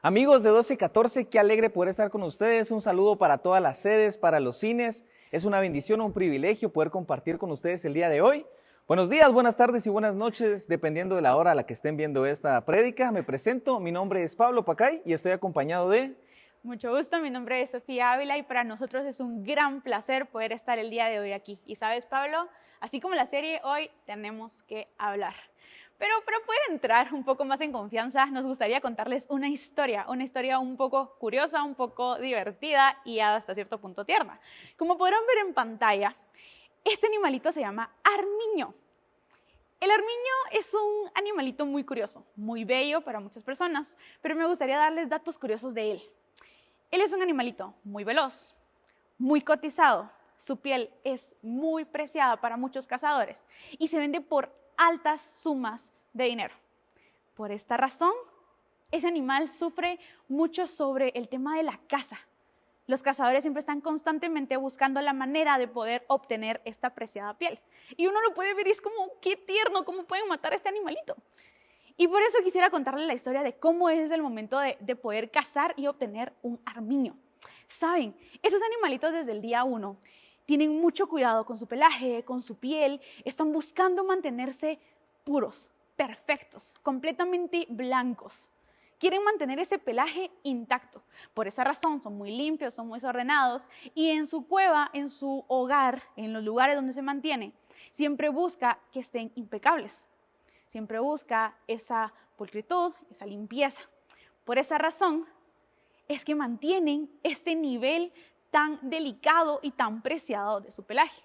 Amigos de 1214, qué alegre poder estar con ustedes. Un saludo para todas las sedes, para los cines. Es una bendición, un privilegio poder compartir con ustedes el día de hoy. Buenos días, buenas tardes y buenas noches, dependiendo de la hora a la que estén viendo esta prédica. Me presento, mi nombre es Pablo Pacay y estoy acompañado de... Mucho gusto, mi nombre es Sofía Ávila y para nosotros es un gran placer poder estar el día de hoy aquí. Y sabes, Pablo, así como la serie, hoy tenemos que hablar. Pero para poder entrar un poco más en confianza, nos gustaría contarles una historia un poco curiosa, un poco divertida y hasta cierto punto tierna. Como podrán ver en pantalla, este animalito se llama armiño. El armiño es un animalito muy curioso, muy bello para muchas personas, pero me gustaría darles datos curiosos de él. Él es un animalito muy veloz, muy cotizado, su piel es muy preciada para muchos cazadores y se vende por altas sumas de dinero. Por esta razón, ese animal sufre mucho sobre el tema de la caza. Los cazadores siempre están constantemente buscando la manera de poder obtener esta preciada piel. Y uno lo puede ver y es como, qué tierno, cómo pueden matar a este animalito. Y por eso quisiera contarles la historia de cómo es el momento de poder cazar y obtener un armiño. Saben, esos animalitos desde el día 1 tienen mucho cuidado con su pelaje, con su piel, están buscando mantenerse puros, perfectos, completamente blancos. Quieren mantener ese pelaje intacto. Por esa razón son muy limpios, son muy ordenados y en su cueva, en su hogar, en los lugares donde se mantiene, siempre busca que estén impecables. Siempre busca esa pulcritud, esa limpieza. Por esa razón es que mantienen este nivel tan delicado y tan preciado de su pelaje.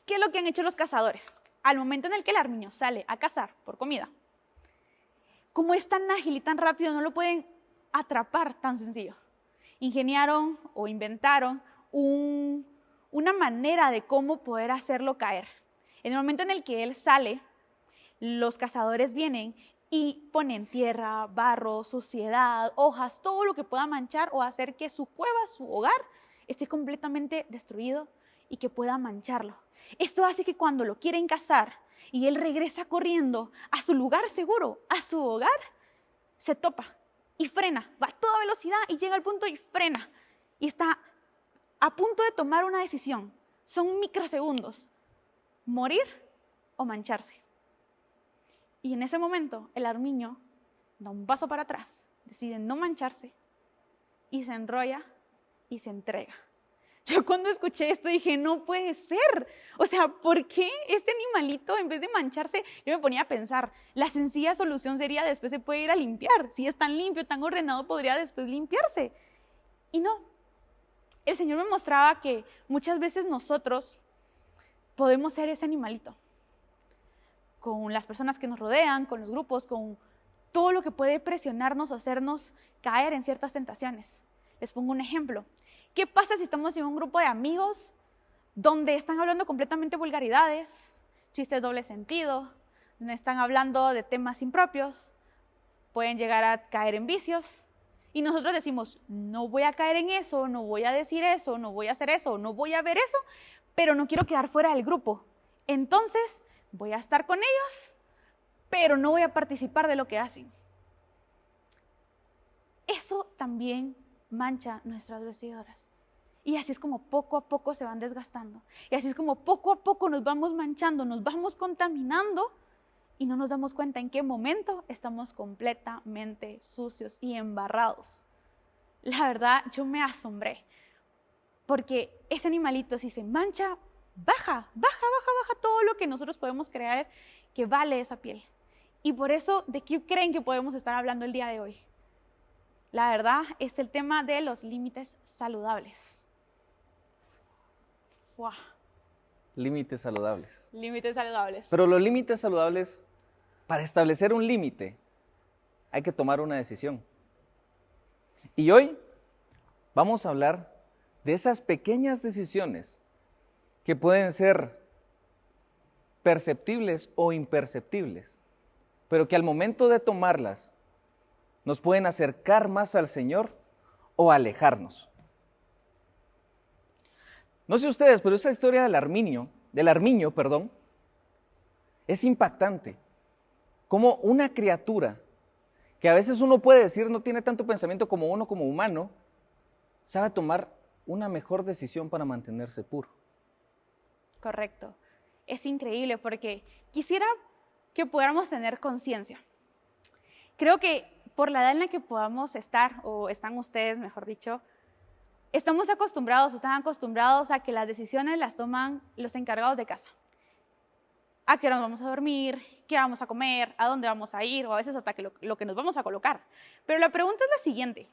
¿Qué es lo que han hecho los cazadores? Al momento en el que el armiño sale a cazar por comida, como es tan ágil y tan rápido, no lo pueden atrapar tan sencillo. Ingeniaron o inventaron una manera de cómo poder hacerlo caer. En el momento en el que él sale, los cazadores vienen y ponen tierra, barro, suciedad, hojas, todo lo que pueda manchar o hacer que su cueva, su hogar, esté completamente destruido y que pueda mancharlo. Esto hace que cuando lo quieren cazar y él regresa corriendo a su lugar seguro, a su hogar, se topa y frena, va a toda velocidad y llega al punto y frena. Y está a punto de tomar una decisión. Son microsegundos, morir o mancharse. Y en ese momento el armiño da un paso para atrás, decide no mancharse y se enrolla y se entrega. Yo cuando escuché esto dije, no puede ser. O sea, ¿por qué este animalito en vez de mancharse? Yo me ponía a pensar, la sencilla solución sería después se puede ir a limpiar. Si es tan limpio, tan ordenado, podría después limpiarse. Y no. El Señor me mostraba que muchas veces nosotros podemos ser ese animalito. Con las personas que nos rodean, con los grupos, con todo lo que puede presionarnos o hacernos caer en ciertas tentaciones. Les pongo un ejemplo. ¿Qué pasa si estamos en un grupo de amigos donde están hablando completamente vulgaridades, chistes doble sentido, donde están hablando de temas impropios, pueden llegar a caer en vicios y nosotros decimos, no voy a caer en eso, no voy a decir eso, no voy a hacer eso, no voy a ver eso, pero no quiero quedar fuera del grupo. Entonces, voy a estar con ellos, pero no voy a participar de lo que hacen. Eso también mancha nuestras vestiduras. Y así es como poco a poco se van desgastando. Y así es como poco a poco nos vamos manchando, nos vamos contaminando y no nos damos cuenta en qué momento estamos completamente sucios y embarrados. La verdad, yo me asombré. Porque ese animalito, si se mancha, baja todo lo que nosotros podemos creer que vale esa piel. Y por eso, ¿de qué creen que podemos estar hablando el día de hoy? La verdad es el tema de los límites saludables. ¡Wow! Límites saludables. Límites saludables. Pero los límites saludables, para establecer un límite, hay que tomar una decisión. Y hoy vamos a hablar de esas pequeñas decisiones que pueden ser perceptibles o imperceptibles, pero que al momento de tomarlas nos pueden acercar más al Señor o alejarnos. No sé ustedes, pero esa historia del armiño, es impactante. Como una criatura que que a veces uno puede decir no tiene tanto pensamiento como uno como humano, sabe tomar una mejor decisión para mantenerse puro. Correcto. Es increíble porque quisiera que pudiéramos tener conciencia. Creo que por la edad en la que podamos estar, o están ustedes, mejor dicho, están acostumbrados a que las decisiones las toman los encargados de casa. A qué hora nos vamos a dormir, qué vamos a comer, a dónde vamos a ir, o a veces hasta lo que nos vamos a colocar. Pero la pregunta es la siguiente.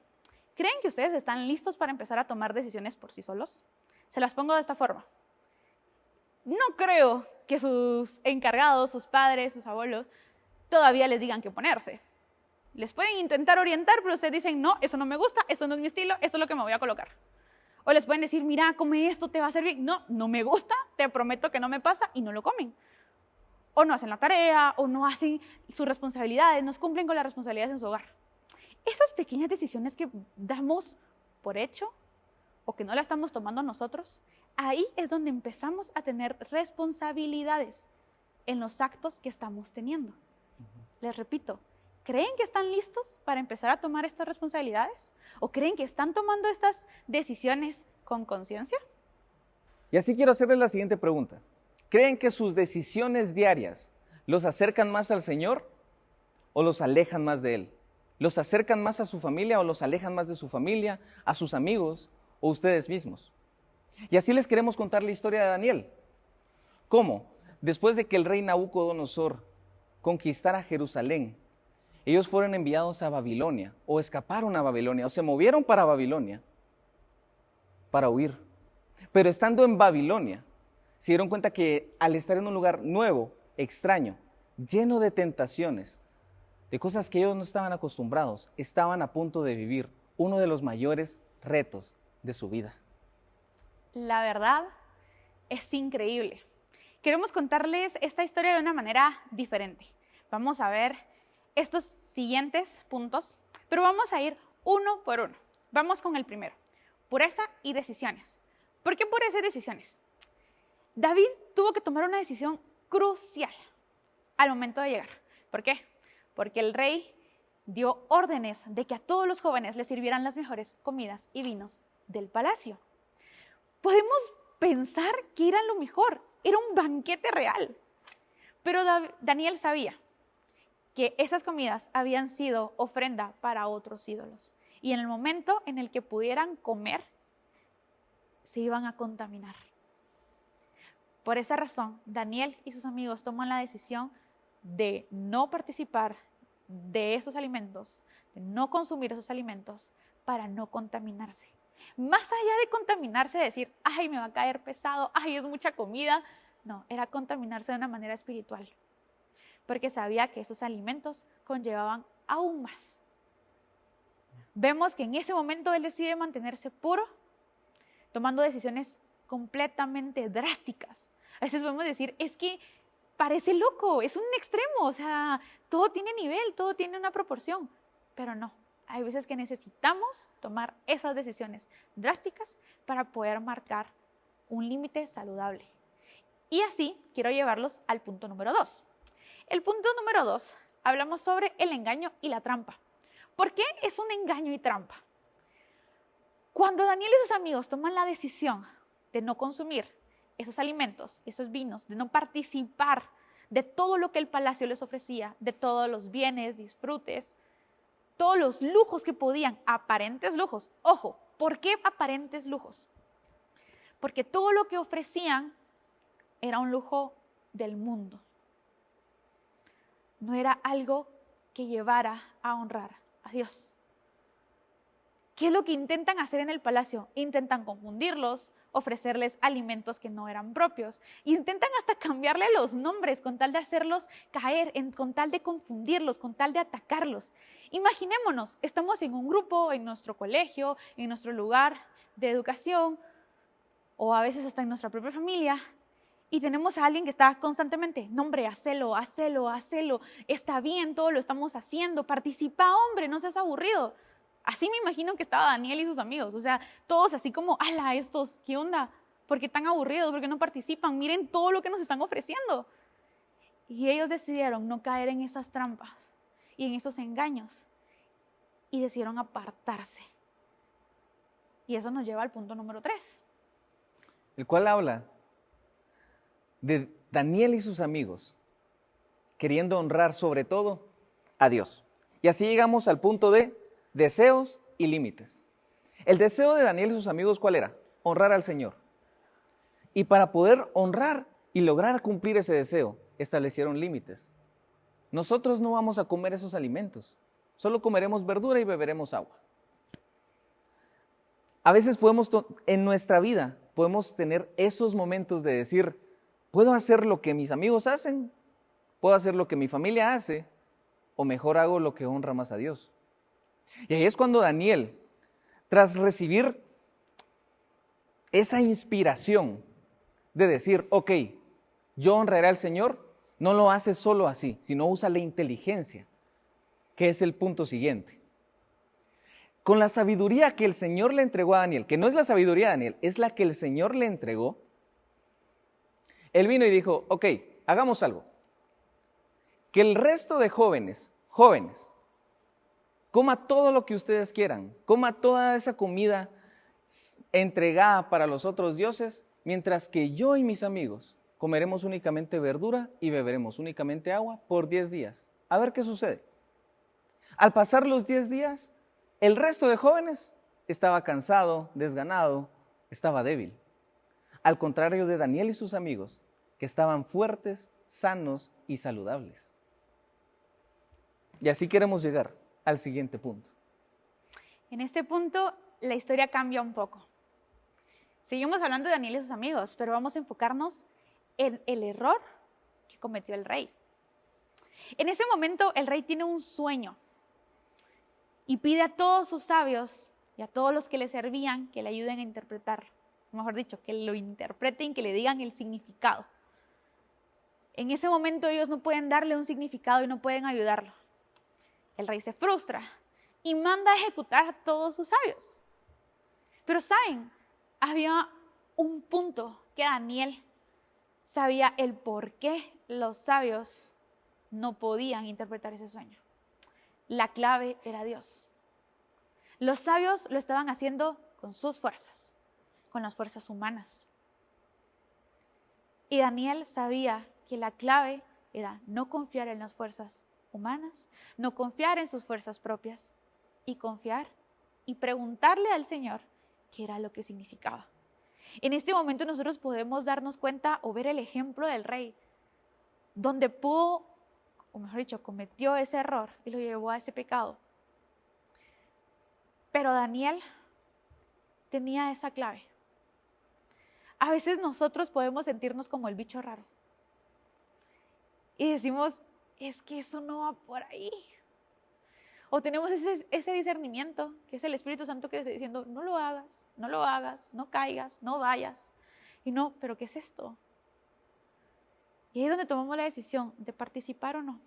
¿Creen que ustedes están listos para empezar a tomar decisiones por sí solos? Se las pongo de esta forma. No creo que sus encargados, sus padres, sus abuelos, todavía les digan qué ponerse. Les pueden intentar orientar, pero ustedes dicen, no, eso no me gusta, eso no es mi estilo, esto es lo que me voy a colocar. O les pueden decir, mira, come esto, te va a hacer bien. No, no me gusta, te prometo que no me pasa, y no lo comen. O no hacen la tarea, o no hacen sus responsabilidades, no cumplen con las responsabilidades en su hogar. Esas pequeñas decisiones que damos por hecho, o que no las estamos tomando nosotros, ahí es donde empezamos a tener responsabilidades en los actos que estamos teniendo. Les repito, ¿creen que están listos para empezar a tomar estas responsabilidades? ¿O creen que están tomando estas decisiones con conciencia? Y así quiero hacerles la siguiente pregunta. ¿Creen que sus decisiones diarias los acercan más al Señor o los alejan más de Él? ¿Los acercan más a su familia o los alejan más de su familia, a sus amigos o ustedes mismos? Y así les queremos contar la historia de Daniel. ¿Cómo? Después de que el rey Nabucodonosor conquistara Jerusalén, ellos fueron enviados a Babilonia, o escaparon a Babilonia, o se movieron para Babilonia para huir. Pero estando en Babilonia, se dieron cuenta que al estar en un lugar nuevo, extraño, lleno de tentaciones, de cosas que ellos no estaban acostumbrados, estaban a punto de vivir uno de los mayores retos de su vida. La verdad es increíble. Queremos contarles esta historia de una manera diferente. Vamos a ver estos siguientes puntos, pero vamos a ir uno por uno. Vamos con el primero, pureza y decisiones. ¿Por qué pureza y decisiones? David tuvo que tomar una decisión crucial al momento de llegar. ¿Por qué? Porque el rey dio órdenes de que a todos los jóvenes les sirvieran las mejores comidas y vinos del palacio. Podemos pensar que era lo mejor, era un banquete real. Pero Daniel sabía que esas comidas habían sido ofrenda para otros ídolos. Y en el momento en el que pudieran comer, se iban a contaminar. Por esa razón, Daniel y sus amigos toman la decisión de no participar de esos alimentos, de no consumir esos alimentos para no contaminarse. Más allá de contaminarse, decir, ay, me va a caer pesado, ay, es mucha comida. No, era contaminarse de una manera espiritual, porque sabía que esos alimentos conllevaban aún más. Vemos que en ese momento él decide mantenerse puro, tomando decisiones completamente drásticas. A veces podemos decir, es que parece loco, es un extremo, o sea, todo tiene nivel, todo tiene una proporción, pero no. Hay veces que necesitamos tomar esas decisiones drásticas para poder marcar un límite saludable. Y así quiero llevarlos al punto número 2. El punto número 2, hablamos sobre el engaño y la trampa. ¿Por qué es un engaño y trampa? Cuando Daniel y sus amigos toman la decisión de no consumir esos alimentos, esos vinos, de no participar de todo lo que el palacio les ofrecía, de todos los bienes, disfrutes, todos los lujos que podían, aparentes lujos. Ojo, ¿por qué aparentes lujos? Porque todo lo que ofrecían era un lujo del mundo. No era algo que llevara a honrar a Dios. ¿Qué es lo que intentan hacer en el palacio? Intentan confundirlos, ofrecerles alimentos que no eran propios. Intentan hasta cambiarle los nombres con tal de hacerlos caer, con tal de confundirlos, con tal de atacarlos. Imaginémonos, estamos en un grupo, en nuestro colegio, en nuestro lugar de educación, o a veces hasta en nuestra propia familia, y tenemos a alguien que está constantemente, no hombre, hacelo, hacelo, hacelo, está bien, todo lo estamos haciendo, participa, hombre, no seas aburrido. Así me imagino que estaba Daniel y sus amigos, o sea, todos así como, ala, estos, ¿qué onda? ¿Por qué tan aburridos? ¿Por qué no participan? Miren todo lo que nos están ofreciendo. Y ellos decidieron no caer en esas trampas y en esos engaños. y decidieron apartarse. Y eso nos lleva al punto número 3. El cual habla de Daniel y sus amigos queriendo honrar sobre todo a Dios. Y así llegamos al punto de deseos y límites. El deseo de Daniel y sus amigos, ¿cuál era? Honrar al Señor. Y para poder honrar y lograr cumplir ese deseo, establecieron límites. Nosotros no vamos a comer esos alimentos, solo comeremos verdura y beberemos agua. A veces en nuestra vida, podemos tener esos momentos de decir, puedo hacer lo que mis amigos hacen, puedo hacer lo que mi familia hace, o mejor hago lo que honra más a Dios. Y ahí es cuando Daniel, tras recibir esa inspiración de decir, ok, yo honraré al Señor, no lo hace solo así, sino usa la inteligencia, que es el punto siguiente. Con la sabiduría que el Señor le entregó a Daniel, que no es la sabiduría de Daniel, es la que el Señor le entregó, él vino y dijo, ok, hagamos algo. Que el resto de jóvenes, coma todo lo que ustedes quieran, coma toda esa comida entregada para los otros dioses, mientras que yo y mis amigos comeremos únicamente verdura y beberemos únicamente agua por 10 días. A ver qué sucede. Al pasar los 10 días, el resto de jóvenes estaba cansado, desganado, estaba débil. Al contrario de Daniel y sus amigos, que estaban fuertes, sanos y saludables. Y así queremos llegar al siguiente punto. En este punto, la historia cambia un poco. Seguimos hablando de Daniel y sus amigos, pero vamos a enfocarnos en el error que cometió el rey. En ese momento, el rey tiene un sueño y pide a todos sus sabios y a todos los que le servían que le ayuden a interpretarlo. Mejor dicho, que lo interpreten, que le digan el significado. En ese momento ellos no pueden darle un significado y no pueden ayudarlo. El rey se frustra y manda a ejecutar a todos sus sabios. Pero ¿saben? Había un punto que Daniel sabía el por qué los sabios no podían interpretar ese sueño. La clave era Dios. Los sabios lo estaban haciendo con sus fuerzas, con las fuerzas humanas. Y Daniel sabía que la clave era no confiar en las fuerzas humanas, no confiar en sus fuerzas propias y confiar y preguntarle al Señor qué era lo que significaba. En este momento nosotros podemos darnos cuenta o ver el ejemplo del rey, donde pudo, o mejor dicho, cometió ese error y lo llevó a ese pecado. Pero Daniel tenía esa clave. A veces nosotros podemos sentirnos como el bicho raro y decimos, es que eso no va por ahí. O tenemos ese discernimiento, que es el Espíritu Santo que está diciendo, no lo hagas, no caigas, no vayas. Y no, ¿pero qué es esto? Y ahí es donde tomamos la decisión de participar o no.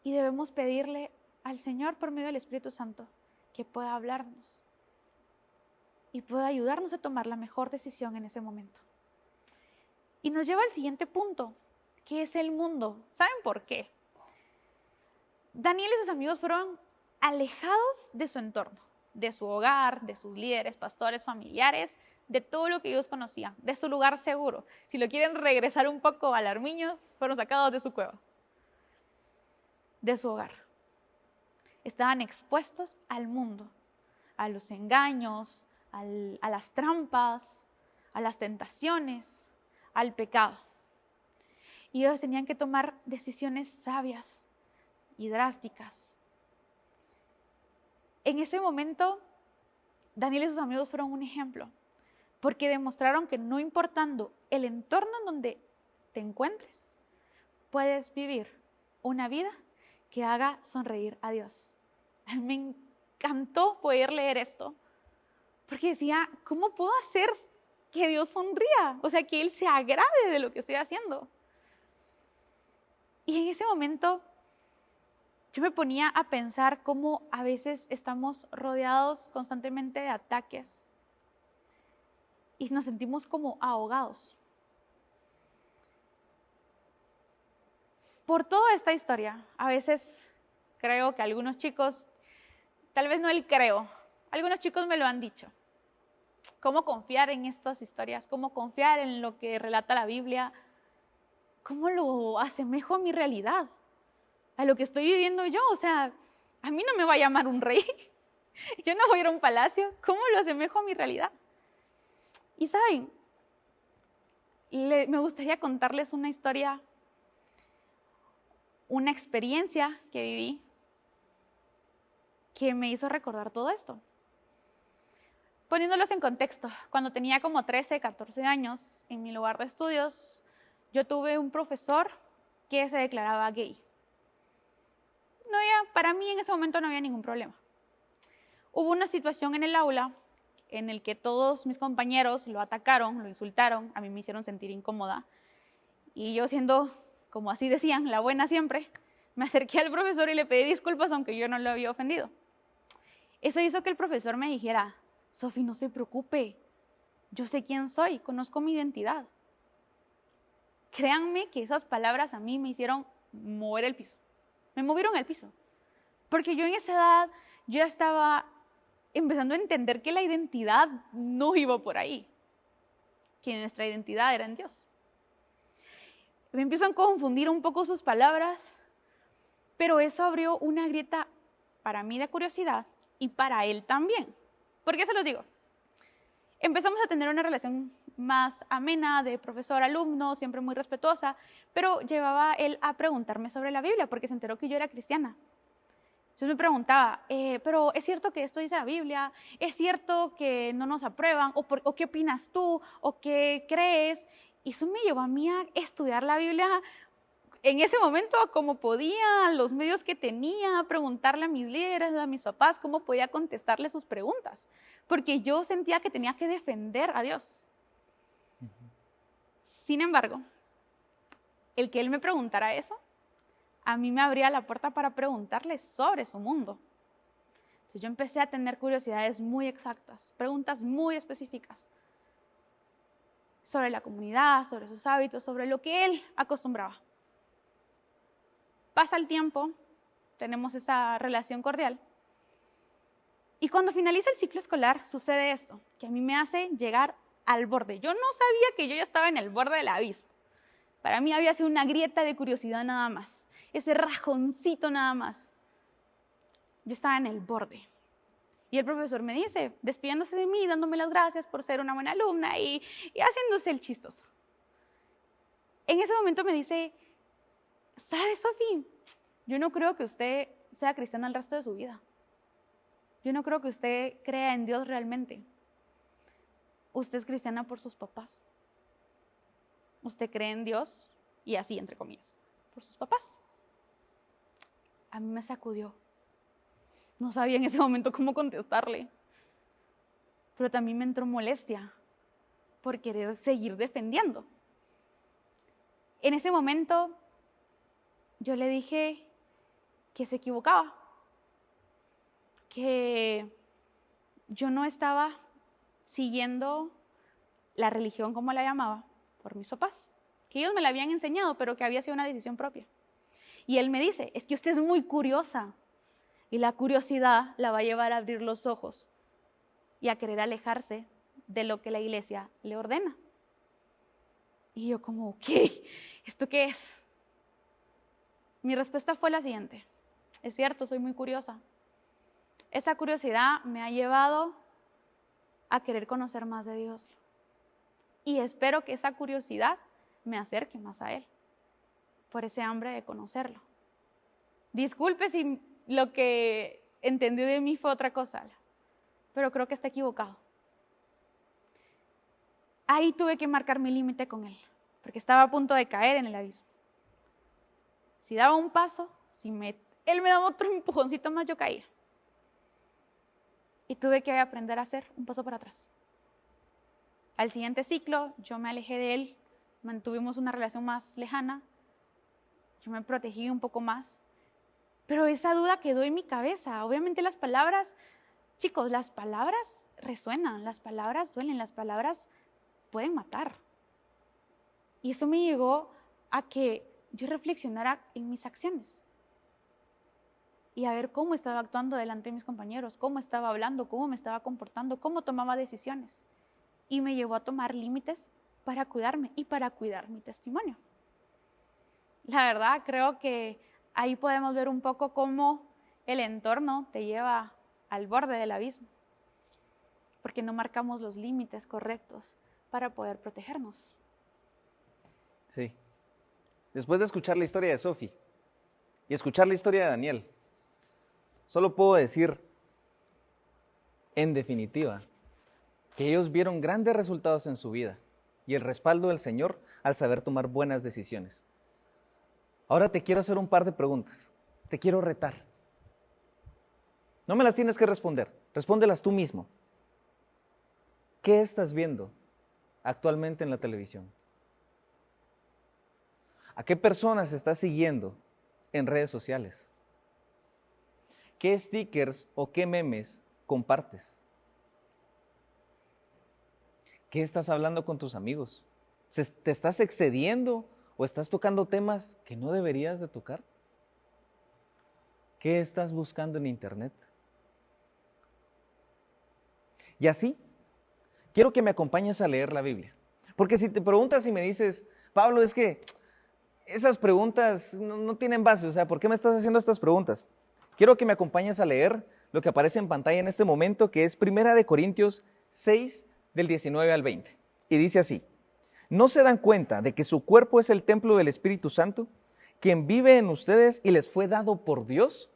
Y debemos pedirle al Señor por medio del Espíritu Santo que pueda hablarnos y pueda ayudarnos a tomar la mejor decisión en ese momento. Y nos lleva al siguiente punto, que es el mundo. ¿Saben por qué? Daniel y sus amigos fueron alejados de su entorno, de su hogar, de sus líderes, pastores, familiares, de todo lo que ellos conocían, de su lugar seguro. Si lo quieren regresar un poco al armiño, fueron sacados de su cueva, de su hogar. Estaban expuestos al mundo, a los engaños, a las trampas, a las tentaciones, al pecado. Y ellos tenían que tomar decisiones sabias y drásticas. En ese momento, Daniel y sus amigos fueron un ejemplo, porque demostraron que no importando el entorno en donde te encuentres, puedes vivir una vida que haga sonreír a Dios. A mí me encantó poder leer esto, porque decía, ¿cómo puedo hacer que Dios sonría? O sea, que Él se agrade de lo que estoy haciendo. Y en ese momento yo me ponía a pensar cómo a veces estamos rodeados constantemente de ataques y nos sentimos como ahogados. Por toda esta historia, a veces creo que algunos chicos, tal vez no el creo, algunos chicos me lo han dicho. ¿Cómo confiar en estas historias? ¿Cómo confiar en lo que relata la Biblia? ¿Cómo lo asemejo a mi realidad? A lo que estoy viviendo yo. O sea, a mí no me va a llamar un rey. Yo no voy a ir a un palacio. ¿Cómo lo asemejo a mi realidad? Y saben, me gustaría contarles una historia, una experiencia que viví que me hizo recordar todo esto. Poniéndolos en contexto, cuando tenía como 13, 14 años, en mi lugar de estudios, yo tuve un profesor que se declaraba gay. Para mí en ese momento no había ningún problema. Hubo una situación en el aula en el que todos mis compañeros lo atacaron, lo insultaron, a mí me hicieron sentir incómoda. Y yo, siendo, como así decían, la buena siempre, me acerqué al profesor y le pedí disculpas aunque yo no lo había ofendido. Eso hizo que el profesor me dijera: Sofi, no se preocupe, yo sé quién soy, conozco mi identidad. Créanme que esas palabras a mí me hicieron mover el piso. Me movieron el piso. Porque yo en esa edad, yo ya estaba empezando a entender que la identidad no iba por ahí. Que nuestra identidad era en Dios. Me empiezo a confundir un poco sus palabras, pero eso abrió una grieta para mí de curiosidad y para él también. ¿Por qué se los digo? Empezamos a tener una relación más amena de profesor-alumno, siempre muy respetuosa, pero llevaba él a preguntarme sobre la Biblia porque se enteró que yo era cristiana. Entonces me preguntaba, pero ¿es cierto que esto dice la Biblia? ¿Es cierto que no nos aprueban? ¿O qué opinas tú? ¿O qué crees? Y eso me llevó a mí a estudiar la Biblia en ese momento como podía, los medios que tenía, preguntarle a mis líderes, a mis papás, cómo podía contestarle sus preguntas. Porque yo sentía que tenía que defender a Dios. Sin embargo, el que él me preguntara eso, a mí me abría la puerta para preguntarle sobre su mundo. Entonces yo empecé a tener curiosidades muy exactas, preguntas muy específicas sobre la comunidad, sobre sus hábitos, sobre lo que él acostumbraba. Pasa el tiempo, tenemos esa relación cordial, y cuando finaliza el ciclo escolar sucede esto, que a mí me hace llegar al borde. Yo no sabía que yo ya estaba en el borde del abismo. Para mí había sido una grieta de curiosidad nada más, ese rajoncito nada más. Yo estaba en el borde. Y el profesor me dice, despidiéndose de mí, dándome las gracias por ser una buena alumna y haciéndose el chistoso. En ese momento me dice, ¿sabes, Sofi? Yo no creo que usted sea cristiana el resto de su vida. Yo no creo que usted crea en Dios realmente. Usted es cristiana por sus papás. Usted cree en Dios, y así, entre comillas, por sus papás. A mí me sacudió. No sabía en ese momento cómo contestarle. Pero también me entró molestia por querer seguir defendiendo. En ese momento, yo le dije que se equivocaba, que yo no estaba siguiendo la religión, como la llamaba, por mis papás, que ellos me la habían enseñado, pero que había sido una decisión propia. Y él me dice, es que usted es muy curiosa, y la curiosidad la va a llevar a abrir los ojos y a querer alejarse de lo que la iglesia le ordena. Y yo como, ¿qué? ¿Esto qué es? Mi respuesta fue la siguiente, es cierto, soy muy curiosa. Esa curiosidad me ha llevado a querer conocer más de Dios. Y espero que esa curiosidad me acerque más a Él, por ese hambre de conocerlo. Disculpe si lo que entendió de mí fue otra cosa, pero creo que está equivocado. Ahí tuve que marcar mi límite con Él, porque estaba a punto de caer en el abismo. Si daba un paso, Él me daba otro empujoncito más, yo caía. Y tuve que aprender a hacer un paso para atrás. Al siguiente ciclo, yo me alejé de él, mantuvimos una relación más lejana, yo me protegí un poco más, pero esa duda quedó en mi cabeza. Obviamente las palabras, chicos, las palabras resuenan, las palabras duelen, las palabras pueden matar. Y eso me llegó a que yo reflexionara en mis acciones. y a ver cómo estaba actuando delante de mis compañeros, cómo estaba hablando, cómo me estaba comportando, cómo tomaba decisiones. Y me llevó a tomar límites para cuidarme y para cuidar mi testimonio. La verdad, creo que ahí podemos ver un poco cómo el entorno te lleva al borde del abismo, porque no marcamos los límites correctos para poder protegernos. Sí. Después de escuchar la historia de Sophie y escuchar la historia de Daniel, solo puedo decir, en definitiva, que ellos vieron grandes resultados en su vida y el respaldo del Señor al saber tomar buenas decisiones. Ahora te quiero hacer un par de preguntas. Te quiero retar. No me las tienes que responder, respóndelas tú mismo. ¿Qué estás viendo actualmente en la televisión? ¿A qué personas estás siguiendo en redes sociales? ¿Qué stickers o qué memes compartes? ¿Qué estás hablando con tus amigos? ¿Te estás excediendo o estás tocando temas que no deberías de tocar? ¿Qué estás buscando en internet? Y así, quiero que me acompañes a leer la Biblia. Porque si te preguntas y me dices, Pablo, es que esas preguntas no tienen base, o sea, ¿por qué me estás haciendo estas preguntas? Quiero que me acompañes a leer lo que aparece en pantalla en este momento, que es 1 Corintios 6, del 19 al 20. Y dice así: ¿no se dan cuenta de que su cuerpo es el templo del Espíritu Santo, quien vive en ustedes y les fue dado por Dios?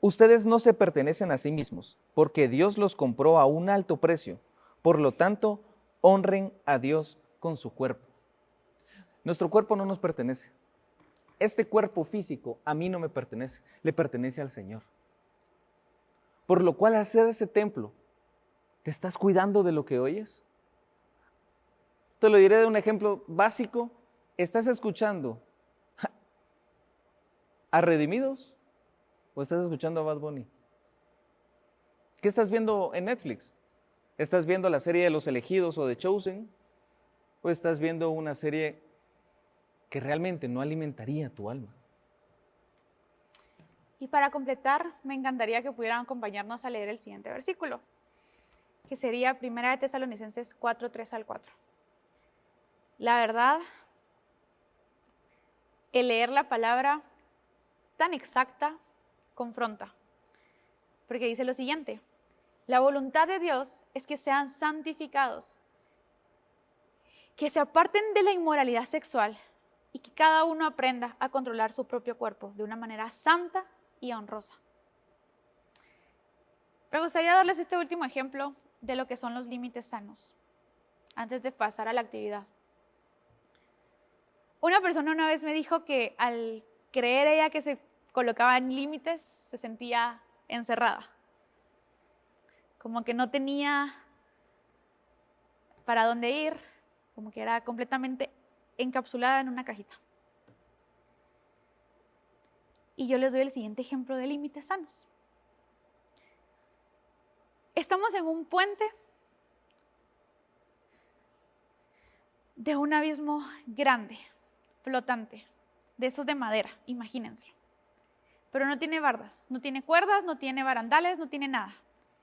Ustedes no se pertenecen a sí mismos, porque Dios los compró a un alto precio. Por lo tanto, honren a Dios con su cuerpo. Nuestro cuerpo no nos pertenece. Este cuerpo físico a mí no me pertenece, le pertenece al Señor. Por lo cual, al hacer ese templo, ¿te estás cuidando de lo que oyes? Te lo diré de un ejemplo básico. ¿Estás escuchando a Redimidos o estás escuchando a Bad Bunny? ¿Qué estás viendo en Netflix? ¿Estás viendo la serie de Los Elegidos o de Chosen? ¿O estás viendo una serie que realmente no alimentaría tu alma? Y para completar, me encantaría que pudieran acompañarnos a leer el siguiente versículo, que sería 1 Tesalonicenses 4, 3 al 4. La verdad, el leer la palabra tan exacta confronta, porque dice lo siguiente: la voluntad de Dios es que sean santificados, que se aparten de la inmoralidad sexual y que cada uno aprenda a controlar su propio cuerpo de una manera santa y honrosa. Me gustaría darles este último ejemplo de lo que son los límites sanos, antes de pasar a la actividad. Una persona una vez me dijo que al creer ella que se colocaban límites, se sentía encerrada, como que no tenía para dónde ir, como que era completamente encapsulada en una cajita. Y yo les doy el siguiente ejemplo de límites sanos. Estamos en un puente de un abismo grande, flotante, de esos de madera, imagínenselo. Pero no tiene bardas, no tiene cuerdas, no tiene barandales, no tiene nada.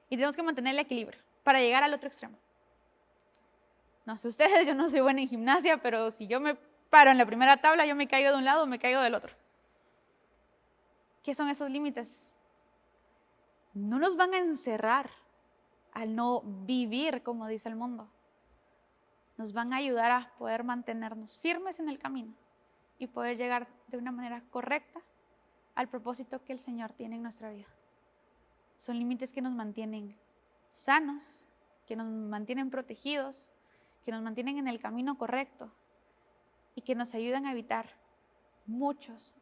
Y tenemos que mantener el equilibrio para llegar al otro extremo. No sé ustedes, yo no soy buena en gimnasia, pero si yo me paro en la primera tabla, yo me caigo de un lado, me caigo del otro. ¿Qué son esos límites? No nos van a encerrar al no vivir como dice el mundo. Nos van a ayudar a poder mantenernos firmes en el camino y poder llegar de una manera correcta al propósito que el Señor tiene en nuestra vida. Son límites que nos mantienen sanos, que nos mantienen protegidos, que nos mantienen en el camino correcto y que nos ayudan a evitar muchos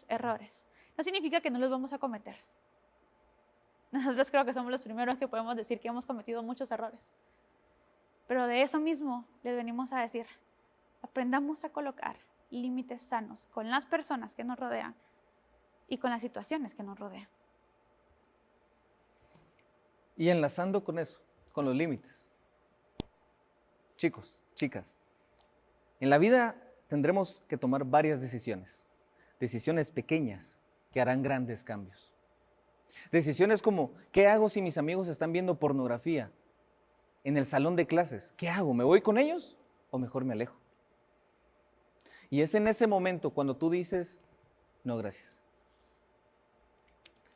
errores. No significa que no los vamos a cometer. Nosotros creo que somos los primeros que podemos decir que hemos cometido muchos errores. Pero de eso mismo les venimos a decir, aprendamos a colocar límites sanos con las personas que nos rodean y con las situaciones que nos rodean. Y enlazando con eso, con los límites. Chicos, chicas, en la vida tendremos que tomar varias decisiones pequeñas que harán grandes cambios. Decisiones como, ¿qué hago si mis amigos están viendo pornografía en el salón de clases? ¿Qué hago? ¿Me voy con ellos o mejor me alejo? Y es en ese momento cuando tú dices, no, gracias.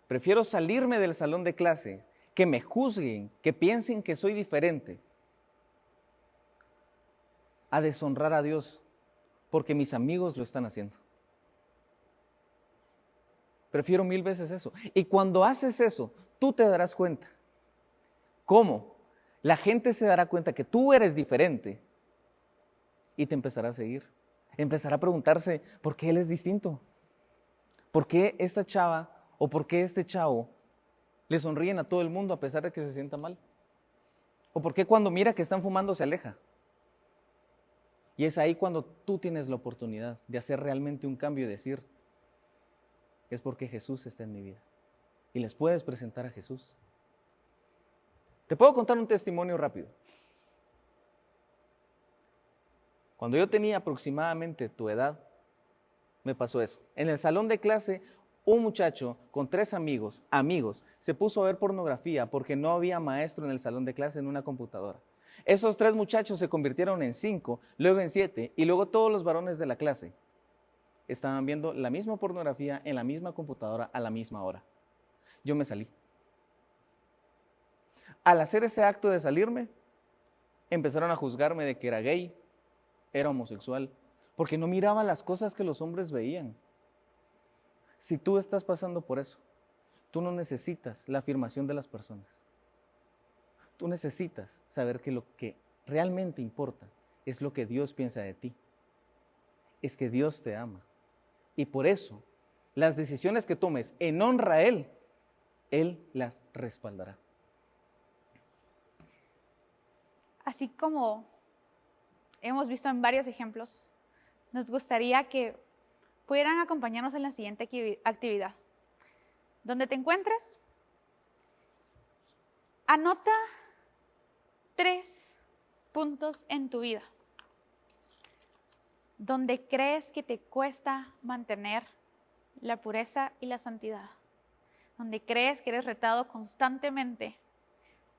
Prefiero salirme del salón de clase, que me juzguen, que piensen que soy diferente, a deshonrar a Dios, porque mis amigos lo están haciendo. Prefiero 1000 veces eso. Y cuando haces eso, tú te darás cuenta. ¿Cómo? La gente se dará cuenta que tú eres diferente y te empezará a seguir. Empezará a preguntarse, ¿por qué él es distinto? ¿Por qué esta chava o por qué este chavo le sonríen a todo el mundo a pesar de que se sienta mal? ¿O por qué cuando mira que están fumando se aleja? Y es ahí cuando tú tienes la oportunidad de hacer realmente un cambio y decir, es porque Jesús está en mi vida. Y les puedes presentar a Jesús. Te puedo contar un testimonio rápido. Cuando yo tenía aproximadamente tu edad, me pasó eso. En el salón de clase, un muchacho con 3 amigos, se puso a ver pornografía porque no había maestro en el salón de clase en una computadora. Esos 3 muchachos se convirtieron en 5, luego en 7, y luego todos los varones de la clase estaban viendo la misma pornografía en la misma computadora a la misma hora. Yo me salí. Al hacer ese acto de salirme, empezaron a juzgarme de que era gay, era homosexual, porque no miraba las cosas que los hombres veían. Si tú estás pasando por eso, tú no necesitas la afirmación de las personas. Tú necesitas saber que lo que realmente importa es lo que Dios piensa de ti. Es que Dios te ama. Y por eso, las decisiones que tomes en honra a Él las respaldará. Así como hemos visto en varios ejemplos, nos gustaría que pudieran acompañarnos en la siguiente actividad. Donde te encuentres, anota 3 puntos en tu vida donde crees que te cuesta mantener la pureza y la santidad, donde crees que eres retado constantemente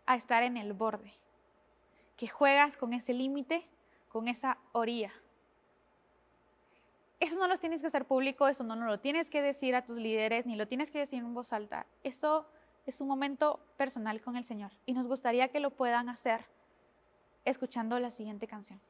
a estar en el borde, que juegas con ese límite, con esa orilla. Eso no lo tienes que hacer público, eso no lo tienes que decir a tus líderes, ni lo tienes que decir en voz alta. Esto es un momento personal con el Señor y nos gustaría que lo puedan hacer escuchando la siguiente canción.